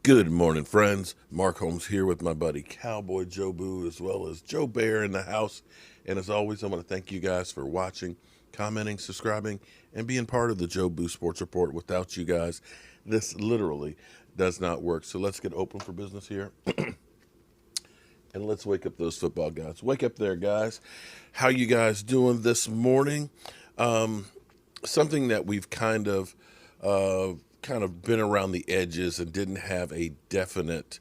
Good morning, friends. Mark Holmes here with my buddy Cowboy Joe Boo, as well as Joe Bear in the house. And as always, I want to thank you guys for watching, commenting, subscribing, and being part of the Joe Boo Sports Report. Without you guys, this literally does not work. So let's get open for business here. And let's wake up those football guys. Wake up there, guys. How you guys doing this morning? Something that we've kind of been around the edges and didn't have a definite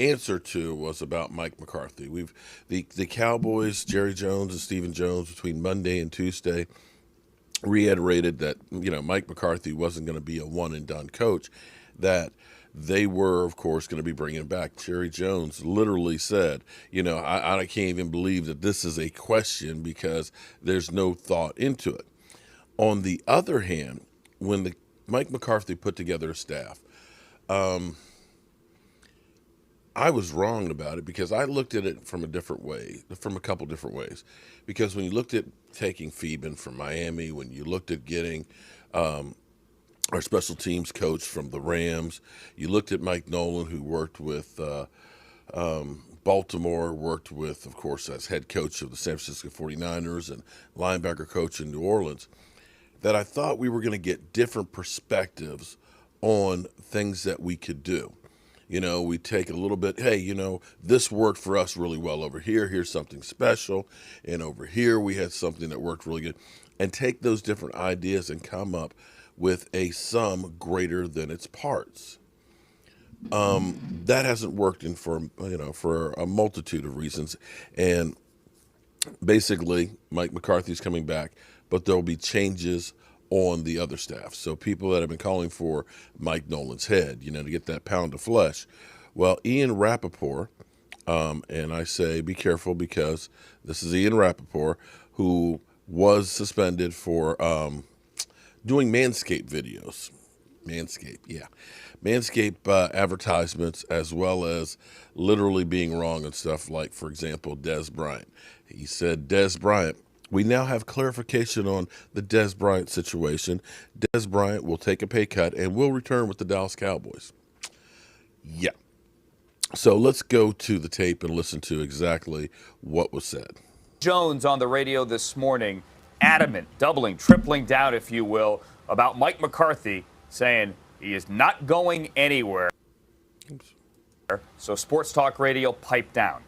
answer to was about Mike McCarthy. The Cowboys, Jerry Jones and Stephen Jones, between Monday and Tuesday, reiterated that Mike McCarthy wasn't going to be a one and done coach, that they were, of course, going to be bringing back. Jerry Jones literally said, I can't even believe that this is a question because there's no thought into it. On the other hand, when Mike McCarthy put together a staff, I was wrong about it because I looked at it from a couple different ways. Because when you looked at taking Feeben from Miami, when you looked at getting our special teams coach from the Rams, you looked at Mike Nolan, who worked with Baltimore, worked with, of course, as head coach of the San Francisco 49ers and linebacker coach in New Orleans, that I thought we were going to get different perspectives on things that we could do. We take a little bit, hey, this worked for us really well over here. Here's something special. And over here we had something that worked really good. And take those different ideas and come up with a sum greater than its parts. That hasn't worked for a multitude of reasons. And basically, Mike McCarthy's coming back, but there'll be changes on the other staff. So people that have been calling for Mike Nolan's head, to get that pound of flesh. Well, Ian Rappaport, and I say be careful because this is Ian Rappaport, who was suspended for doing Manscaped videos. Manscaped advertisements, as well as literally being wrong on stuff like, for example, Dez Bryant. He said, Dez Bryant, we now have clarification on the Dez Bryant situation. Dez Bryant will take a pay cut and will return with the Dallas Cowboys. Yeah. So let's go to the tape and listen to exactly what was said. Jones on the radio this morning, adamant, doubling, tripling down, if you will, about Mike McCarthy, saying he is not going anywhere. Oops. So Sports Talk Radio piped down.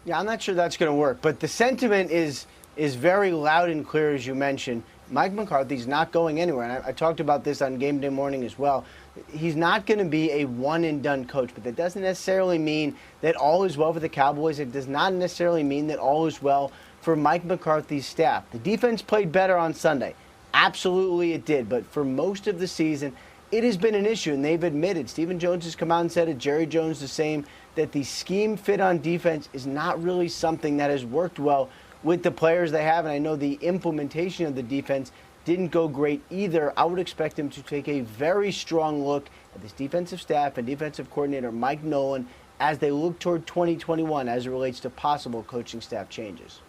Yeah, I'm not sure that's going to work, but the sentiment is very loud and clear, as you mentioned. Mike McCarthy's not going anywhere, and I talked about this on Game Day Morning as well. He's not going to be a one-and-done coach, but that doesn't necessarily mean that all is well for the Cowboys. It does not necessarily mean that all is well for Mike McCarthy's staff. The defense played better on Sunday. Absolutely it did, but for most of the season, it has been an issue, and they've admitted. Stephen Jones has come out and said it, Jerry Jones the same, that the scheme fit on defense is not really something that has worked well with the players they have, and I know the implementation of the defense didn't go great either. I would expect them to take a very strong look at this defensive staff and defensive coordinator Mike Nolan as they look toward 2021 as it relates to possible coaching staff changes.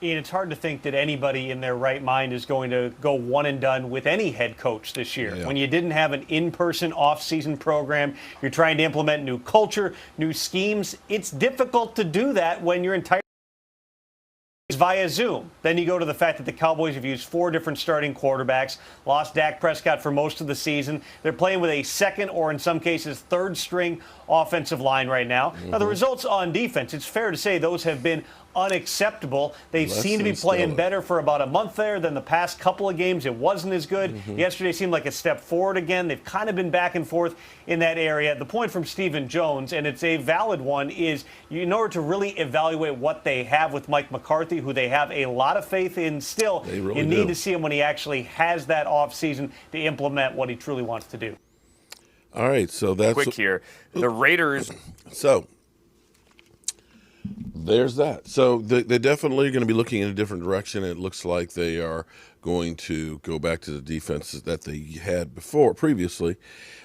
Ian, it's hard to think that anybody in their right mind is going to go one and done with any head coach this year. Yeah. When you didn't have an in-person off-season program, you're trying to implement new culture, new schemes. It's difficult to do that when your entire via Zoom. Then you go to the fact that the Cowboys have used 4 different starting quarterbacks, lost Dak Prescott for most of the season. They're playing with a second or in some cases third string offensive line right now. Now the results on defense, it's fair to say those have been unacceptable. They seem to be playing better for about a month there than the past couple of games. It wasn't as good. Yesterday seemed like a step forward again. They've kind of been back and forth in that area. The point from Stephen Jones, and it's a valid one, is in order to really evaluate what they have with Mike McCarthy, who they have a lot of faith in still, you need to see him when he actually has that offseason to implement what he truly wants to do. All right, so that's quick here. The Raiders. So there's that. So they're definitely going to be looking in a different direction. It looks like they are going to go back to the defenses that they had previously,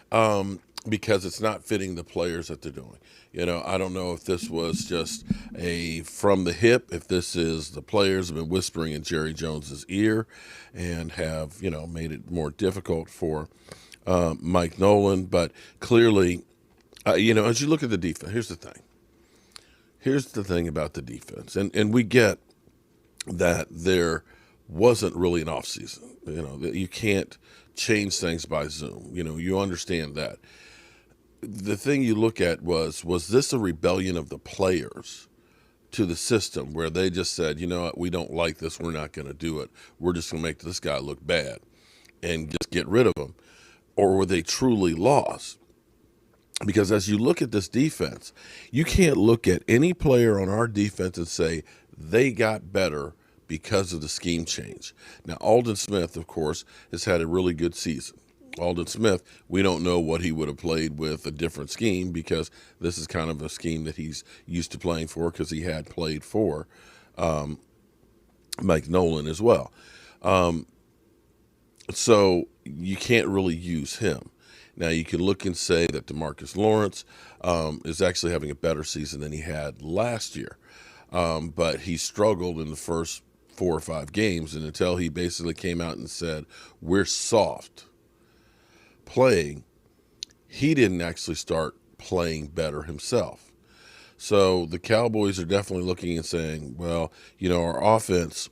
because it's not fitting the players that they're doing. I don't know if this was just a from the hip, if this is the players have been whispering in Jerry Jones's ear and have, made it more difficult for Mike Nolan, but clearly, as you look at the defense, here's the thing. Here's the thing about the defense, and we get that there wasn't really an offseason. That you can't change things by Zoom. You understand that. The thing you look at was this a rebellion of the players to the system where they just said, you know what, we don't like this, we're not going to do it. We're just going to make this guy look bad and just get rid of him? Or were they truly lost? Because as you look at this defense, you can't look at any player on our defense and say they got better because of the scheme change. Now, Aldon Smith, of course, has had a really good season. Aldon Smith, we don't know what he would have played with a different scheme because this is kind of a scheme that he's used to playing for because he had played for Mike Nolan as well. So you can't really use him. Now, you can look and say that DeMarcus Lawrence is actually having a better season than he had last year. But he struggled in the first 4 or 5 games, and until he basically came out and said, we're soft playing, he didn't actually start playing better himself. So the Cowboys are definitely looking and saying, well, our offense,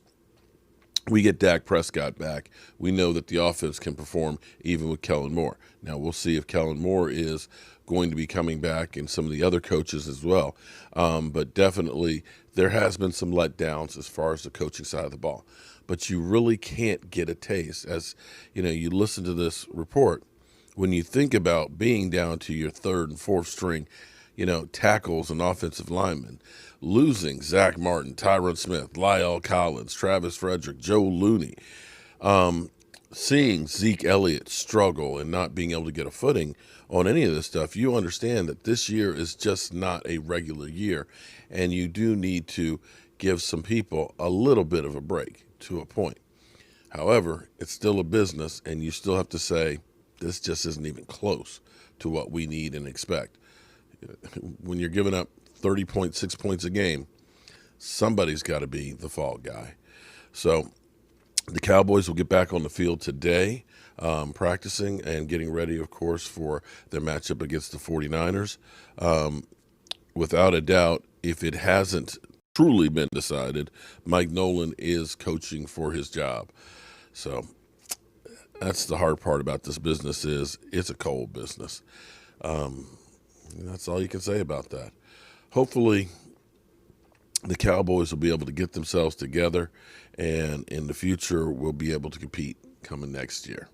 we get Dak Prescott back. We know that the offense can perform even with Kellen Moore. Now, we'll see if Kellen Moore is going to be coming back and some of the other coaches as well. But definitely there has been some letdowns as far as the coaching side of the ball. But you really can't get a taste. As you listen to this report, when you think about being down to your 3rd and 4th string, tackles and offensive linemen, losing Zach Martin, Tyron Smith, Lyle Collins, Travis Frederick, Joe Looney, seeing Zeke Elliott struggle and not being able to get a footing on any of this stuff, you understand that this year is just not a regular year, and you do need to give some people a little bit of a break to a point. However, it's still a business, and you still have to say, this just isn't even close to what we need and expect. When you're giving up 30.6 points a game, somebody's got to be the fall guy. So the Cowboys will get back on the field today, practicing and getting ready, of course, for their matchup against the 49ers. Without a doubt, if it hasn't truly been decided, Mike Nolan is coaching for his job. So that's the hard part about this business, is it's a cold business. That's all you can say about that. Hopefully the Cowboys will be able to get themselves together, and in the future we'll be able to compete coming next year.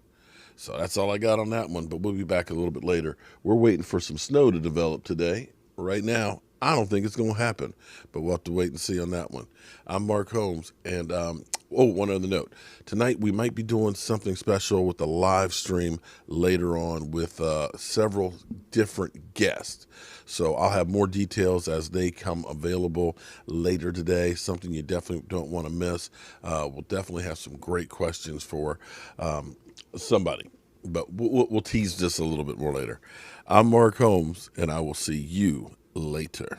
So that's all I got on that one, but we'll be back a little bit later. We're waiting for some snow to develop today. Right now, I don't think it's going to happen, but we'll have to wait and see on that one. I'm Mark Holmes, and one other note. Tonight we might be doing something special with the live stream later on with several different guests. So I'll have more details as they come available later today, something you definitely don't want to miss. We'll definitely have some great questions for somebody, but we'll tease this a little bit more later. I'm Mark Holmes, and I will see you later.